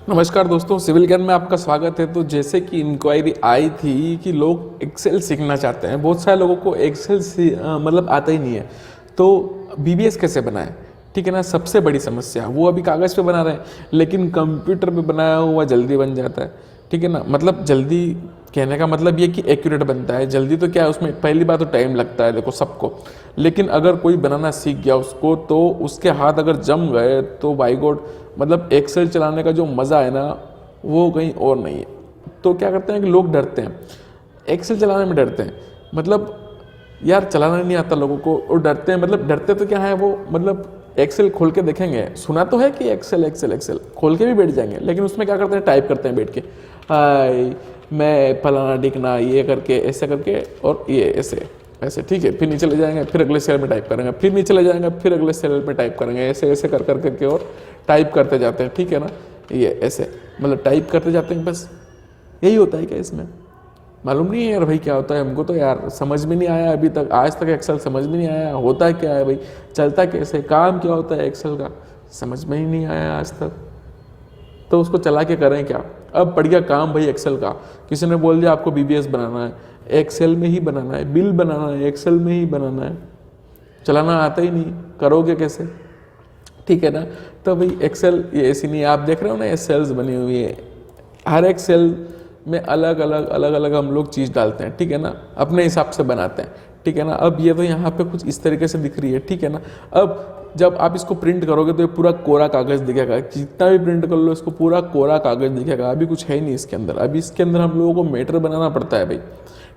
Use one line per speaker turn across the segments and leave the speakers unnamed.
नमस्कार दोस्तों, सिविल ज्ञान में आपका स्वागत है। तो जैसे कि इंक्वायरी आई थी कि लोग एक्सेल सीखना चाहते हैं, बहुत सारे लोगों को एक्सेल मतलब आता ही नहीं है। तो बीबीएस कैसे बनाएं, ठीक है ना। सबसे बड़ी समस्या वो अभी कागज़ पे बना रहे हैं, लेकिन कंप्यूटर पे बनाया हुआ जल्दी बन जाता है, ठीक है ना। मतलब जल्दी कहने का मतलब ये कि एक्यूरेट बनता है। जल्दी तो क्या है, उसमें पहली बात तो टाइम लगता है देखो सबको, लेकिन अगर कोई बनाना सीख गया उसको, तो उसके हाथ अगर जम गए तो बाई गॉड, मतलब एक्सेल चलाने का जो मज़ा है ना, वो कहीं और नहीं है। तो क्या करते हैं कि लोग डरते हैं, एक्सेल चलाने में डरते हैं। मतलब यार चलाना नहीं आता लोगों को और डरते हैं। मतलब डरते तो क्या है वो, मतलब एक्सेल खोल के देखेंगे, सुना तो है कि एक्सेल एक्सेल एक्सेल खोल के भी बैठ जाएंगे, लेकिन उसमें क्या करते हैं, टाइप करते हैं बैठ के, हाय मैं फलाना डिकना ये करके ऐसे करके और ये ऐसे ऐसे, ठीक है। फिर नीचे ले जाएंगे, फिर अगले सेल में टाइप करेंगे, फिर नीचे ले जाएंगे, फिर अगले सेल में टाइप करेंगे, ऐसे ऐसे कर कर करके और टाइप करते जाते हैं, ठीक है ना। ये ऐसे मतलब टाइप करते जाते हैं, बस यही होता है क्या इसमें। मालूम नहीं है यार भाई क्या होता है, हमको तो यार समझ में नहीं आया अभी तक, आज तक एक्सेल समझ में नहीं आया होता क्या है भाई, चलता कैसे, काम क्या होता है एक्सेल का, समझ में ही नहीं आया आज तक। तो उसको चला के करें क्या। अब पड़ गया काम भाई एक्सेल का, किसी ने बोल दिया आपको बीबीएस बनाना है, एक्सेल में ही बनाना है, बिल बनाना है एक्सेल में ही बनाना है, चलाना आता ही नहीं, करोगे कैसे, ठीक है ना। तो भाई एक्सेल ये ऐसी नहीं है, आप देख रहे हो ना ये सेल्स बनी हुई है, हर एक सेल में अलग अलग हम लोग चीज़ डालते हैं, ठीक है ना, अपने हिसाब से बनाते हैं, ठीक है ना। अब ये तो यहाँ पे कुछ इस तरीके से दिख रही है, ठीक है ना। अब जब आप इसको प्रिंट करोगे तो ये पूरा कोरा कागज़ दिखेगा, जितना भी प्रिंट कर लो इसको पूरा कोरा कागज़ दिखेगा। अभी कुछ है ही नहीं इसके अंदर, अभी इसके अंदर हम लोगों को मैटर बनाना पड़ता है भाई,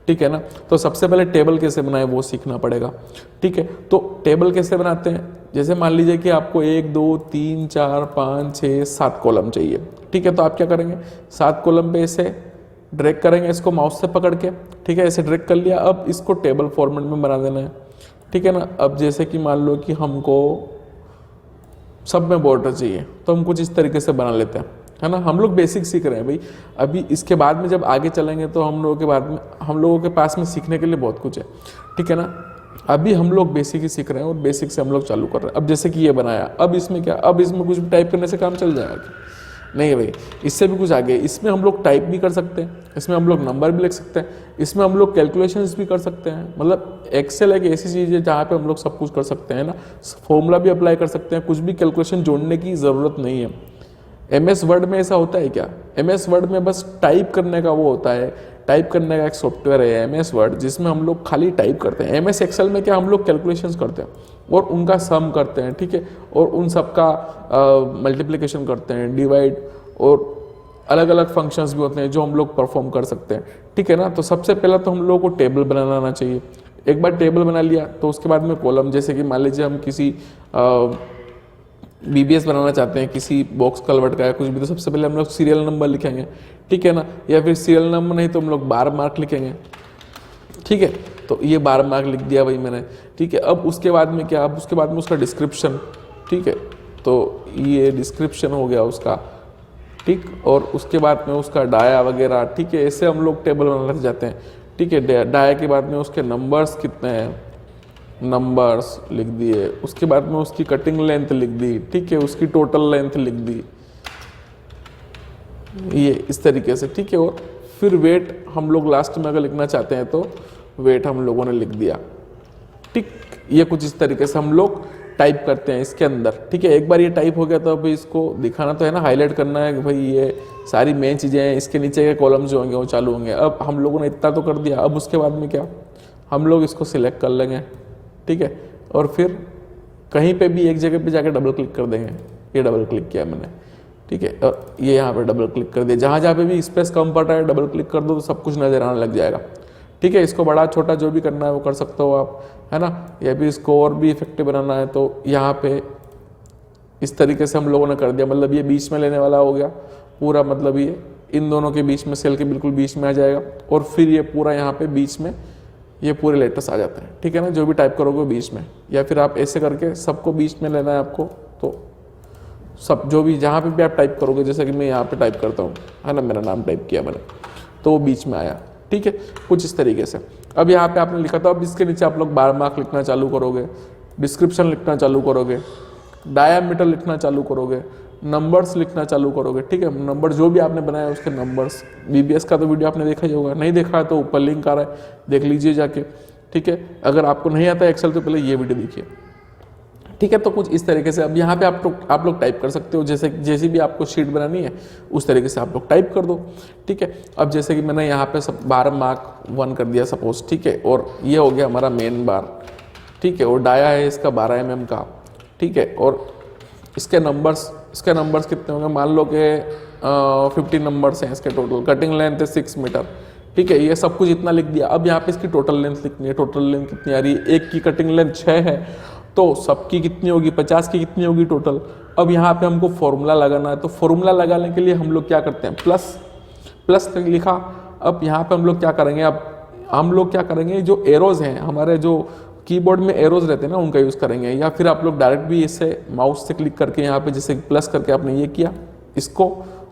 ठीक है ना। तो सबसे पहले टेबल कैसे बनाए वो सीखना पड़ेगा, ठीक है। तो टेबल कैसे बनाते हैं, जैसे मान लीजिए कि आपको 1 2 3 4 5 6 7 कॉलम चाहिए, ठीक है। तो आप क्या करेंगे, 7 कॉलम पे ऐसे ड्रैग करेंगे इसको माउस से पकड़ के, ठीक है। ऐसे ड्रैग कर लिया, अब इसको टेबल फॉर्मेट में बना देना है, ठीक है ना। अब जैसे कि मान लो कि हमको सब में बॉर्डर चाहिए, तो हम कुछ इस तरीके से बना लेते हैं, है ना। हम लोग बेसिक सीख रहे हैं भाई, अभी इसके बाद में जब आगे चलेंगे तो हम लोगों के पास में सीखने के लिए बहुत कुछ है, ठीक है ना। अभी हम लोग बेसिक ही सीख रहे हैं और बेसिक से हम लोग चालू कर रहे हैं। अब जैसे कि ये बनाया, अब इसमें क्या, अब इसमें कुछ भी टाइप करने से काम चल जाएगा क्या? नहीं भाई, इससे भी कुछ आगे, इसमें हम लोग टाइप भी कर सकते हैं, इसमें हम लोग नंबर भी लिख सकते हैं, इसमें हम लोग कैलकुलेशंस भी कर सकते हैं। मतलब एक्सेल एक ऐसी चीज़ है जहाँ पे हम लोग सब कुछ कर सकते हैं ना, फॉर्मूला भी अप्लाई कर सकते हैं, कुछ भी कैलकुलेशन जोड़ने की ज़रूरत नहीं है। एमएस वर्ड में ऐसा होता है क्या, एमएस वर्ड में बस टाइप करने का वो होता है, टाइप करने का एक सॉफ्टवेयर है एमएस वर्ड, जिसमें हम लोग खाली टाइप करते हैं। एमएस एक्सेल में क्या हम लोग कैलकुलेशंस करते हैं और उनका सम करते हैं, ठीक है, और उन सब का मल्टीप्लिकेशन करते हैं, डिवाइड, और अलग अलग फंक्शंस भी होते हैं जो हम लोग परफॉर्म कर सकते हैं, ठीक है ना। तो सबसे पहला तो हम लोगों को टेबल बनाना आना चाहिए। एक बार टेबल बना लिया तो उसके बाद में कॉलम, जैसे कि मान लीजिए हम किसी बीबीएस बनाना चाहते हैं, किसी बॉक्स कलवर्ट का है कुछ भी, तो सबसे पहले हम लोग सीरियल नंबर लिखेंगे, ठीक है ना, या फिर सीरियल नंबर नहीं तो हम लोग बार मार्क लिखेंगे, ठीक है। तो ये बार मार्क लिख दिया भाई मैंने, ठीक है। अब उसके बाद में क्या, अब उसके बाद में उसका डिस्क्रिप्शन, ठीक है। तो ये डिस्क्रिप्शन हो गया उसका, ठीक, और उसके बाद में उसका डाया वगैरह, ठीक है। ऐसे हम लोग टेबल बनाने जाते हैं, ठीक है। डाया के बाद में उसके नंबर्स कितने हैं, नंबर्स लिख दिए, उसके बाद में उसकी कटिंग लेंथ लिख दी, ठीक है, उसकी टोटल लेंथ लिख दी, ये इस तरीके से, ठीक है। और फिर वेट हम लोग लास्ट में अगर लिखना चाहते हैं तो वेट हम लोगों ने लिख दिया, ठीक। ये कुछ इस तरीके से हम लोग टाइप करते हैं इसके अंदर, ठीक है। एक बार ये टाइप हो गया तो अभी इसको दिखाना तो है ना, हाईलाइट करना है कि भाई ये सारी मेन चीज़ें हैं, इसके नीचे के कॉलम्स जो होंगे वो चालू होंगे। अब हम लोगों ने इतना तो कर दिया, अब उसके बाद में क्या, हम लोग इसको सिलेक्ट कर लेंगे, ठीक है, और फिर कहीं पे भी एक जगह पे जाकर डबल क्लिक कर देंगे। ये डबल क्लिक किया मैंने, ठीक है, और ये यहाँ पे डबल क्लिक कर दिया, जहाँ जहाँ पे भी स्पेस कम पड़ रहा है डबल क्लिक कर दो तो सब कुछ नज़र आने लग जाएगा, ठीक है। इसको बड़ा छोटा जो भी करना है वो कर सकते हो आप, है ना। ये भी इसको और भी इफेक्टिव बनाना है तो यहाँ पे इस तरीके से हम लोगों ने कर दिया। मतलब ये बीच में लेने वाला हो गया पूरा, मतलब ये इन दोनों के बीच में, सेल के बिल्कुल बीच में आ जाएगा, और फिर ये पूरा यहाँ पे बीच में ये पूरे लेटर्स आ जाते हैं, ठीक है ना। जो भी टाइप करोगे बीच में, या फिर आप ऐसे करके सबको बीच में लेना है आपको, तो सब जो भी जहाँ पे भी आप टाइप करोगे, जैसे कि मैं यहाँ पे टाइप करता हूँ, है ना, मेरा नाम टाइप किया मैंने तो वो बीच में आया, ठीक है, कुछ इस तरीके से। अब यहाँ पे आपने लिखा था, अब इसके नीचे आप लोग बार मार्क लिखना चालू करोगे, डिस्क्रिप्शन लिखना चालू करोगे, डायामीटर लिखना चालू करोगे, नंबर्स लिखना चालू करोगे, ठीक है। नंबर जो भी आपने बनाया उसके नंबर्स। बीबीएस का तो वीडियो आपने देखा ही होगा, नहीं देखा है तो ऊपर लिंक आ रहा है, देख लीजिए जाके, ठीक है। अगर आपको नहीं आता एक्सेल तो पहले ये वीडियो देखिए, ठीक है। तो कुछ इस तरीके से अब यहाँ पे आप लोग टाइप कर सकते हो, जैसी भी आपको शीट बनानी है उस तरीके से आप लोग टाइप कर दो, ठीक है। अब जैसे कि मैंने यहाँ पे सब 12 मार्क 1 कर दिया सपोज, ठीक है। और ये हो गया हमारा मेन बार, ठीक है। और डाया है इसका 12 mm का, ठीक है। और इसके नंबर्स कितने होंगे, मान लो कि 50 नंबर्स हैं इसके टोटल। कटिंग लेंथ है 6 मीटर, ठीक है। ये सब कुछ इतना लिख दिया। अब यहाँ पे इसकी टोटल लेंथ लिखनी है। टोटल लेंथ कितनी आ रही है, एक की कटिंग लेंथ 6 है तो सबकी कितनी होगी, 50 की कितनी होगी टोटल। अब यहाँ पे हमको फॉर्मूला लगाना है, तो फॉर्मूला लगाने के लिए हम लोग क्या करते हैं, प्लस लिखा। अब यहाँ पे हम लोग क्या करेंगे, अब हम लोग क्या करेंगे, जो एरोज हैं हमारे, जो कीबोर्ड में एरोज रहते हैं ना, उनका यूज़ करेंगे। या फिर आप लोग डायरेक्ट भी इससे माउस से क्लिक करके यहाँ पे जैसे प्लस करके आपने ये किया इसको,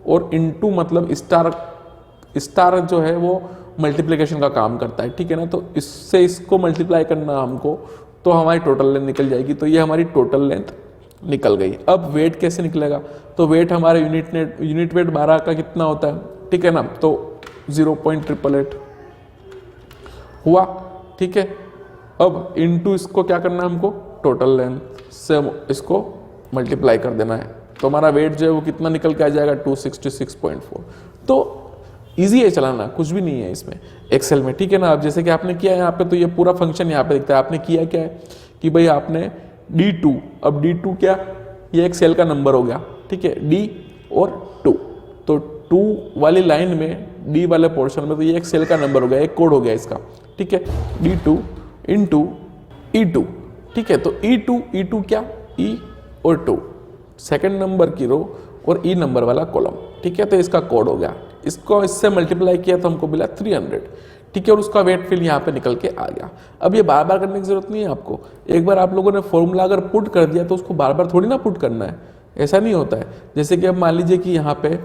और इनटू मतलब स्टार जो है वो मल्टीप्लिकेशन का काम करता है, ठीक है ना। तो इससे इसको मल्टीप्लाई करना हमको, तो हमारी टोटल लेंथ निकल जाएगी। तो ये हमारी टोटल लेंथ निकल गई। अब वेट कैसे निकलेगा, तो वेट हमारे यूनिट वेट 12 का कितना होता है, ठीक है ना। तो 0.888 हुआ, ठीक है। अब इनटू इसको क्या करना है हमको, टोटल लेंथ से इसको मल्टीप्लाई कर देना है। तो हमारा वेट जो है वो कितना निकल के आ जाएगा, 266.4। तो ईजी है चलाना, कुछ भी नहीं है इसमें एक्सेल में, ठीक है ना। अब जैसे कि आपने किया है यहाँ पे, तो ये पूरा फंक्शन यहाँ पे दिखता है। आपने किया क्या है कि भाई आपने D2, अब D2 क्या, ये एक सेल का नंबर हो गया, ठीक है। D और 2, तो 2 वाली लाइन में D वाले पोर्शन में, तो ये एक सेल का नंबर हो गया, एक कोड हो गया इसका, ठीक है। D2 इंटू E2, ठीक है। तो E2 क्या, E और 2 सेकेंड नंबर की रो और E नंबर वाला कॉलम, ठीक है। तो इसका कोड हो गया, इसको इससे मल्टीप्लाई किया तो हमको मिला 300, ठीक है। और उसका वेट फिल यहाँ पे निकल के आ गया। अब ये बार बार करने की जरूरत नहीं है आपको। एक बार आप लोगों ने फॉर्मूला अगर पुट कर दिया तो उसको बार बार थोड़ी ना पुट करना है, ऐसा नहीं होता है। जैसे कि अब मान लीजिए कि यहाँ पे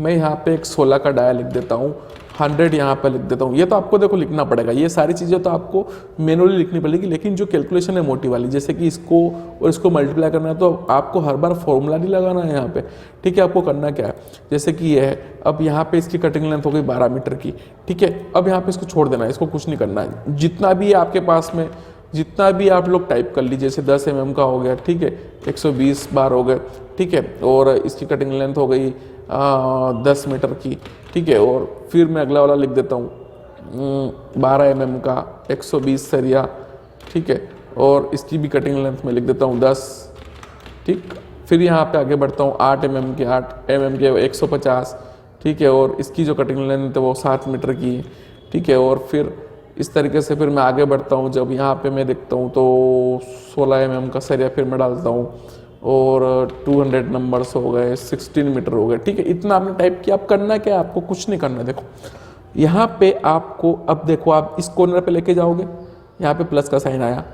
मैं यहाँ पे एक 16 का डाया लिख देता हूँ, 100 यहाँ पे लिख देता हूँ। ये तो आपको देखो लिखना पड़ेगा, ये सारी चीज़ें तो आपको मैनुअली लिखनी पड़ेगी। लेकिन जो कैलकुलेशन है मोटी वाली, जैसे कि इसको और इसको मल्टीप्लाई करना है, तो आपको हर बार फॉर्मूला नहीं लगाना है यहाँ पे, ठीक है। आपको करना क्या है, जैसे कि ये है, अब यहाँ पे इसकी कटिंग लेंथ हो गई 12 मीटर की, ठीक है। अब यहाँ पे इसको छोड़ देना है, इसको कुछ नहीं करना है। जितना भी आपके पास में, जितना भी आप लोग टाइप कर लीजिए, जैसे 10 mm का हो गया, ठीक है, 120 बार हो गए, ठीक है। और इसकी कटिंग लेंथ हो गई 10 मीटर की, ठीक है। और फिर मैं अगला वाला लिख देता हूँ 12 mm का 120 सरिया, ठीक है। और इसकी भी कटिंग लेंथ में लिख देता हूँ 10, ठीक। फिर यहाँ पे आगे बढ़ता हूँ 8 mm के 150, ठीक है। और इसकी जो कटिंग लेंथ है वो 7 मीटर की, ठीक है। और फिर इस तरीके से फिर मैं आगे बढ़ता हूँ। जब यहाँ पे मैं देखता हूँ तो 16 mm का सरिया फिर मैं डालता हूँ, और 200 नंबर्स हो गए, 16 मीटर हो गए, ठीक है। इतना आपने टाइप किया। अब करना क्या है, आपको कुछ नहीं करना। देखो यहाँ पे आपको, अब देखो आप इस कॉर्नर पे लेके जाओगे, यहाँ पे प्लस का साइन आया,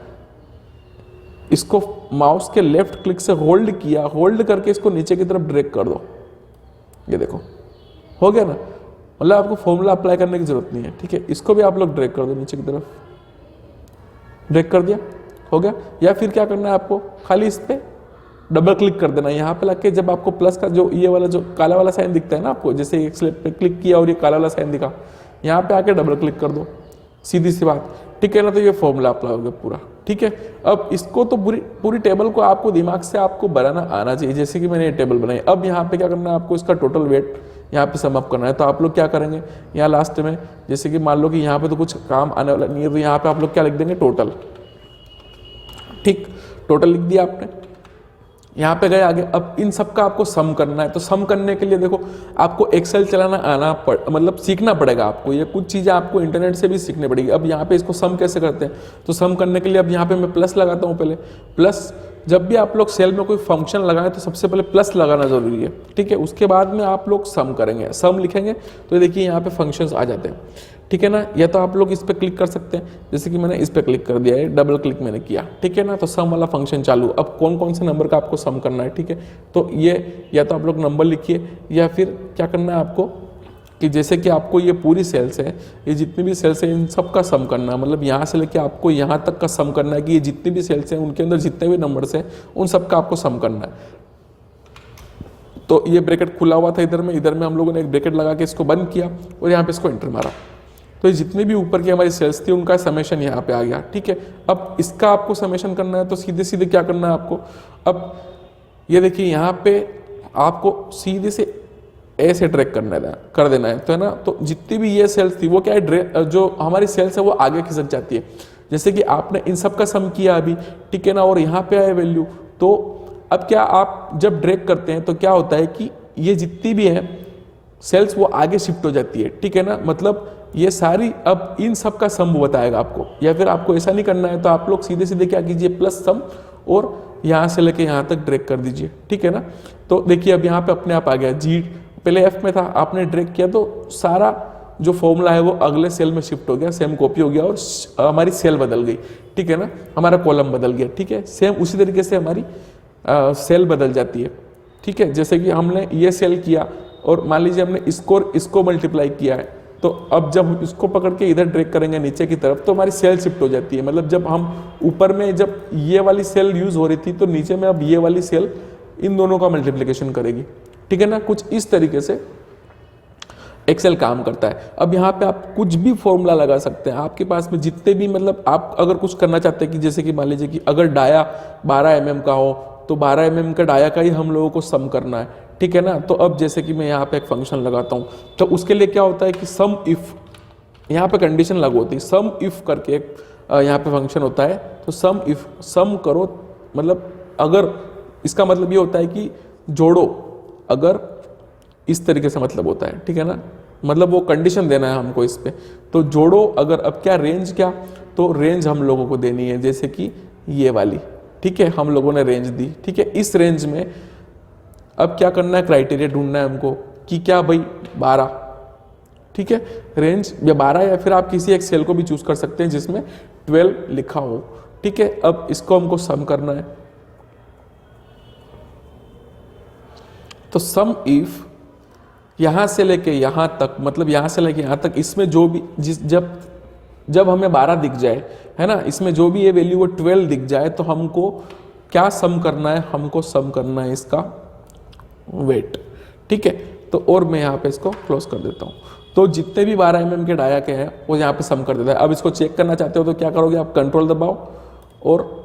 इसको माउस के लेफ्ट क्लिक से होल्ड किया, होल्ड करके इसको नीचे की तरफ ड्रैग कर दो, ये देखो हो गया ना। मतलब आपको फॉर्मूला अप्लाई करने की जरूरत नहीं है, ठीक है। इसको भी आप लोग ड्रैग कर दो नीचे की तरफ, ड्रैग कर दिया, हो गया। या फिर क्या करना है आपको, खाली इस पे डबल क्लिक कर देना। यहाँ पे लग जब आपको प्लस का जो ये वाला जो काला वाला साइन दिखता है ना आपको, जैसे एक स्लैब पे क्लिक किया और ये काला वाला साइन दिखा, यहाँ पे आके डबल क्लिक कर दो, सीधी सी बात, ठीक है ना। तो ये फॉर्मूला अप्लाई हो गया पूरा, ठीक है। अब इसको तो पूरी टेबल को आपको दिमाग से आपको बनाना आना चाहिए, जैसे कि मैंने ये टेबल बनाई। अब यहाँ पे क्या करना है आपको, इसका टोटल वेट यहाँ पे सम अप करना है। तो आप लोग क्या करेंगे, यहाँ लास्ट में जैसे कि मान लो कि यहाँ पे तो कुछ काम आने वाला नहीं है, तो यहाँ पे आप लोग क्या लिख देंगे, टोटल, ठीक। टोटल लिख दिया आपने, यहाँ पे गए आगे। अब इन सब का आपको सम करना है। तो सम करने के लिए देखो आपको एक्सेल चलाना मतलब सीखना पड़ेगा आपको। ये कुछ चीज़ें आपको इंटरनेट से भी सीखनी पड़ेगी। अब यहाँ पे इसको सम कैसे करते हैं, तो सम करने के लिए अब यहाँ पे मैं प्लस लगाता हूँ पहले। प्लस, जब भी आप लोग सेल में कोई फंक्शन लगाएं तो सबसे पहले प्लस लगाना जरूरी है, ठीक है। उसके बाद में आप लोग सम करेंगे, सम लिखेंगे तो देखिए यहाँ पे फंक्शंस आ जाते हैं, ठीक है ना। या तो आप लोग इस पर क्लिक कर सकते हैं, जैसे कि मैंने इस पर क्लिक कर दिया है, डबल क्लिक मैंने किया, ठीक है ना। तो सम वाला फंक्शन चालू। अब कौन कौन से नंबर का आपको सम करना है, ठीक है। तो ये या तो आप लोग नंबर लिखिए, या फिर क्या करना है आपको कि जैसे कि आपको ये पूरी सेल्स है, ये जितनी भी सेल्स हैं इन सब का सम करना है। मतलब यहाँ से लेके आपको यहाँ तक का सम करना है कि ये जितनी भी सेल्स हैं उनके अंदर जितने भी नंबर्स हैं उन सब का आपको सम करना है। तो ये ब्रैकेट खुला हुआ था इधर में हम लोगों ने एक ब्रैकेट लगा के इसको बंद किया और यहाँ पे इसको एंटर मारा। तो ये जितने भी ऊपर की हमारी सेल्स थी उनका समेशन यहाँ पे आ गया, ठीक है। अब इसका आपको समेशन करना है तो सीधे सीधे क्या करना है आपको, अब ये देखिए यहाँ पे आपको सीधे से ऐसे ट्रैक कर देना है, तो है ना। तो जितनी भी ये सेल्स थी वो क्या है, जो हमारी सेल्स है वो आगे खिसक जाती है। जैसे कि आपने इन सब का सम किया अभी, ठीक है ना, और यहाँ पे आए वैल्यू। तो अब क्या आप जब ड्रैग करते हैं तो क्या होता है कि ये जितनी भी है सेल्स वो आगे शिफ्ट हो जाती है, ठीक है ना। मतलब ये सारी अब इन सब का सम बताएगा आपको, या फिर आपको ऐसा नहीं करना है तो आप लोग सीधे सीधे क्या कीजिए, प्लस सम और यहाँ से लेके यहाँ तक ड्रैग कर दीजिए, ठीक है ना। तो देखिए अब यहाँ पे अपने आप आ गया जी, पहले एफ में था, आपने ड्रैग किया तो सारा जो फॉर्मूला है वो अगले सेल में शिफ्ट हो गया, सेम कॉपी हो गया और हमारी सेल बदल गई, ठीक है ना, हमारा कॉलम बदल गया, ठीक है। सेम उसी तरीके से हमारी सेल बदल जाती है, ठीक है। जैसे कि हमने ये सेल किया और मान लीजिए हमने इसको मल्टीप्लाई किया है, तो अब जब इसको पकड़ के इधर ड्रैग करेंगे नीचे की तरफ तो हमारी सेल शिफ्ट हो जाती है। मतलब जब हम ऊपर में जब ये वाली सेल यूज हो रही थी तो नीचे में अब ये वाली सेल इन दोनों का मल्टीप्लिकेशन करेगी, ठीक है ना। कुछ इस तरीके से एक्सेल काम करता है। अब यहाँ पे आप कुछ भी फॉर्मूला लगा सकते हैं, आपके पास में जितने भी, मतलब आप अगर कुछ करना चाहते हैं कि जैसे कि मान लीजिए कि अगर डाया 12 mm का हो तो 12 mm का डाया का ही हम लोगों को सम करना है, ठीक है ना। तो अब जैसे कि मैं यहाँ पे एक फंक्शन लगाता हूँ तो उसके लिए क्या होता है कि सम इफ, यहाँ पे कंडीशन लागू होती है, सम इफ करके एक यहाँ पे फंक्शन होता है। तो सम इफ, सम करो, मतलब अगर, इसका मतलब ये होता है कि जोड़ो, अगर इस तरीके से मतलब होता है, ठीक है ना। मतलब वो कंडीशन देना है हमको इस पे, तो जोड़ो अगर, अब क्या रेंज, क्या तो रेंज हम लोगों को देनी है जैसे कि ये वाली, ठीक है, हम लोगों ने रेंज दी, ठीक है। इस रेंज में अब क्या करना है, क्राइटेरिया ढूंढना है हमको कि क्या भाई 12, ठीक है, रेंज या 12, या फिर आप किसी एक सेल को भी चूज कर सकते हैं जिसमें 12 लिखा हो, ठीक है। अब इसको हमको सम करना है, तो सम इफ यहां से लेके यहां तक, मतलब यहां से लेके यहां तक, इसमें जो भी जब हमें 12 दिख जाए, है ना, इसमें जो भी ये वैल्यू वो 12 दिख जाए तो हमको क्या सम करना है, हमको सम करना है इसका वेट, ठीक है। तो और मैं यहाँ पे इसको क्लोज कर देता हूँ। तो जितने भी 12 mm के डाया के हैं वो यहाँ पे सम कर देता है। अब इसको चेक करना चाहते हो तो क्या करोगे, आप कंट्रोल दबाओ और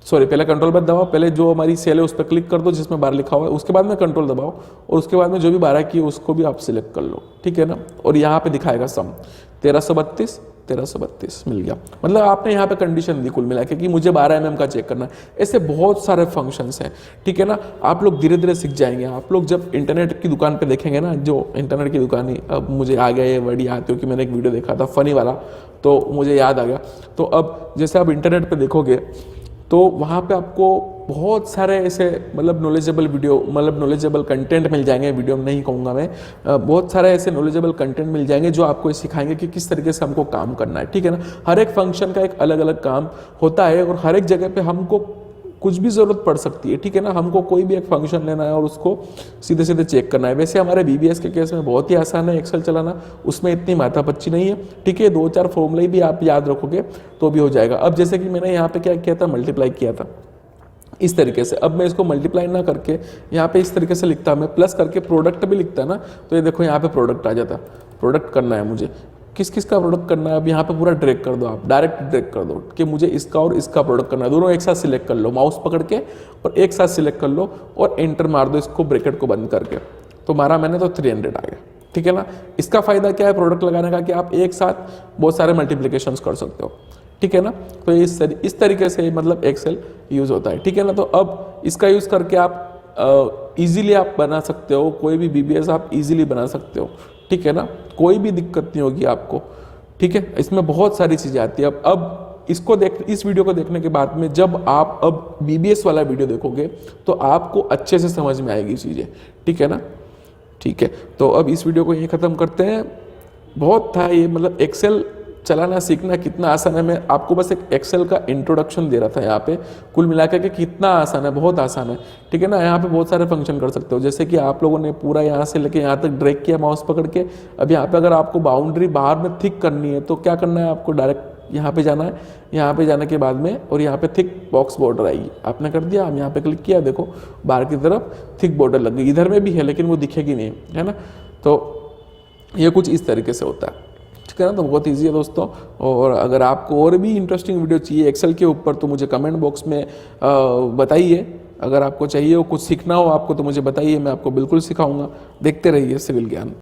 सॉरी, पहले कंट्रोल मत दबाओ, पहले जो हमारी सेल है उस पर क्लिक कर दो जिसमें 12 लिखा हुआ है, उसके बाद में कंट्रोल दबाओ और उसके बाद में जो भी 12 की है उसको भी आप सिलेक्ट कर लो, ठीक है ना। और यहाँ पे दिखाएगा सम 1332 मिल गया। मतलब आपने यहाँ पे कंडीशन दी कुल मिला के कि मुझे 12 mm का चेक करना है। ऐसे बहुत सारे फंक्शंस हैं, ठीक है ना। आप लोग धीरे धीरे सीख जाएंगे। आप लोग जब इंटरनेट की दुकान पे देखेंगे ना, जो इंटरनेट की दुकान ही, अब मुझे आ गया ये वर्ड याद, क्योंकि मैंने एक वीडियो देखा था फनी वाला तो मुझे याद आ गया। तो अब जैसे आप इंटरनेट पर देखोगे तो वहाँ पे आपको बहुत सारे ऐसे मतलब नॉलेजेबल वीडियो, मतलब नॉलेजेबल कंटेंट मिल जाएंगे, वीडियो में नहीं कहूँगा मैं, बहुत सारे ऐसे नॉलेजेबल कंटेंट मिल जाएंगे जो आपको सिखाएंगे कि किस तरीके से हमको काम करना है, ठीक है ना। हर एक फंक्शन का एक अलग अलग काम होता है और हर एक जगह पे हमको कुछ भी ज़रूरत पड़ सकती है, ठीक है ना। हमको कोई भी एक फंक्शन लेना है और उसको सीधे सीधे चेक करना है। वैसे हमारे बीबीएस के केस में बहुत ही आसान है एक्सेल चलाना, उसमें इतनी माथापच्ची नहीं है, ठीक है। 2-4 फॉर्मूले भी आप याद रखोगे तो भी हो जाएगा। अब जैसे कि मैंने यहाँ पे क्या किया था, मल्टीप्लाई किया था इस तरीके से। अब मैं इसको मल्टीप्लाई ना करके यहाँ पे इस तरीके से लिखता, मैं प्लस करके प्रोडक्ट भी लिखता ना, तो ये देखो यहाँ पे प्रोडक्ट आ जाता। प्रोडक्ट करना है मुझे, किस किस का प्रोडक्ट करना है, अब यहाँ पे पूरा ड्रैग कर दो, आप डायरेक्ट ड्रैग कर दो कि मुझे इसका और इसका प्रोडक्ट करना है। दोनों एक साथ सिलेक्ट कर लो, माउस पकड़ के और एक साथ सिलेक्ट कर लो और एंटर मार दो इसको ब्रैकेट को बंद करके, तो मारा मैंने तो 300 आ गया, ठीक है ना। इसका फायदा क्या है प्रोडक्ट लगाने का कि आप एक साथ बहुत सारे मल्टीप्लिकेशंस कर सकते हो, ठीक है ना। तो इस तरीके से मतलब एक्सेल यूज होता है, ठीक है ना। तो अब इसका यूज करके आप इजीली आप बना सकते हो, कोई भी बीबीएस आप इजीली बना सकते हो, ठीक है ना। कोई भी दिक्कत नहीं होगी आपको, ठीक है। इसमें बहुत सारी चीजें आती है। अब इस वीडियो को देखने के बाद में जब आप अब बीबीएस वाला वीडियो देखोगे तो आपको अच्छे से समझ में आएगी चीजें, ठीक है ना। ठीक है, तो अब इस वीडियो को यहीं ख़त्म करते हैं। बहुत था ये, मतलब एक्सेल चलाना सीखना कितना आसान है। मैं आपको बस एक एक्सेल का इंट्रोडक्शन दे रहा था यहाँ पे। कुल मिलाकर के कितना आसान है, बहुत आसान है, ठीक है ना। यहाँ पे बहुत सारे फंक्शन कर सकते हो, जैसे कि आप लोगों ने पूरा यहाँ से लेके यहाँ तक ड्रैग किया माउस पकड़ के। अब यहाँ पे अगर आपको बाउंड्री बाहर में थिक करनी है तो क्या करना है, आपको डायरेक्ट यहाँ पे जाना है, यहाँ पे जाने के बाद में और यहाँ पे थिक बॉक्स बॉर्डर आएगी, आपने कर दिया, हम यहाँ पे क्लिक किया, देखो बाहर की तरफ थिक बॉर्डर लग गई, इधर में भी है लेकिन वो दिखेगी नहीं, है ना। तो ये कुछ इस तरीके से होता है, ठीक है ना। तो बहुत ईजी है दोस्तों। और अगर आपको और भी इंटरेस्टिंग वीडियो चाहिए एक्सेल के ऊपर तो मुझे कमेंट बॉक्स में बताइए। अगर आपको चाहिए हो, कुछ सीखना हो आपको तो मुझे बताइए, मैं आपको बिल्कुल सिखाऊंगा। देखते रहिए सिविल ज्ञान।